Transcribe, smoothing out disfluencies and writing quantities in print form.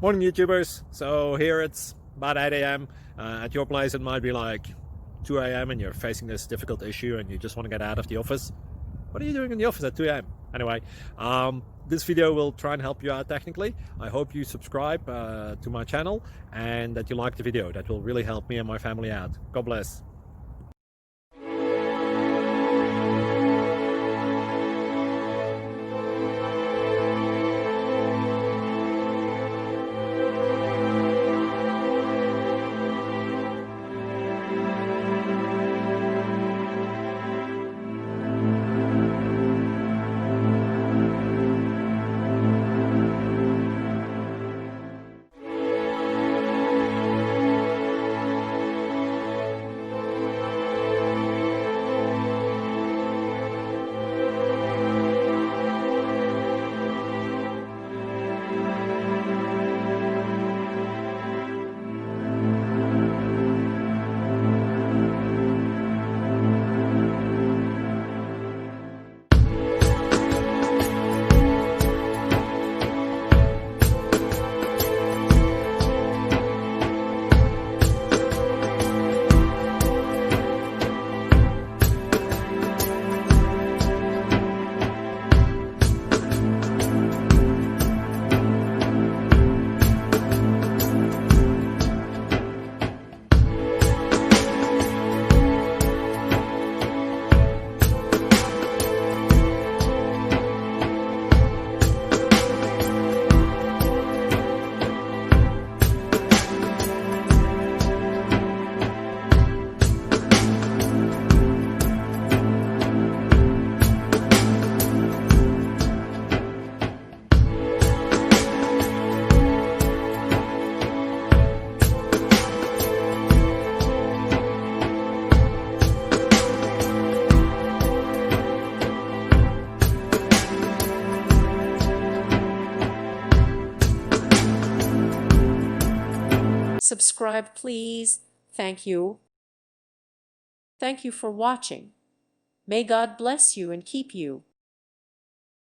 Morning YouTubers. So here it's about 8 a.m. At your place it might be like 2 a.m. and you're facing this difficult issue and you just want to get out of the office. What are you doing in the office at 2 a.m.? Anyway, this video will try and help you out technically. I hope you subscribe to my channel and that you like the video. That will really help me and my family out. God bless. Subscribe, please. Thank you. Thank you for watching. May God bless you and keep you.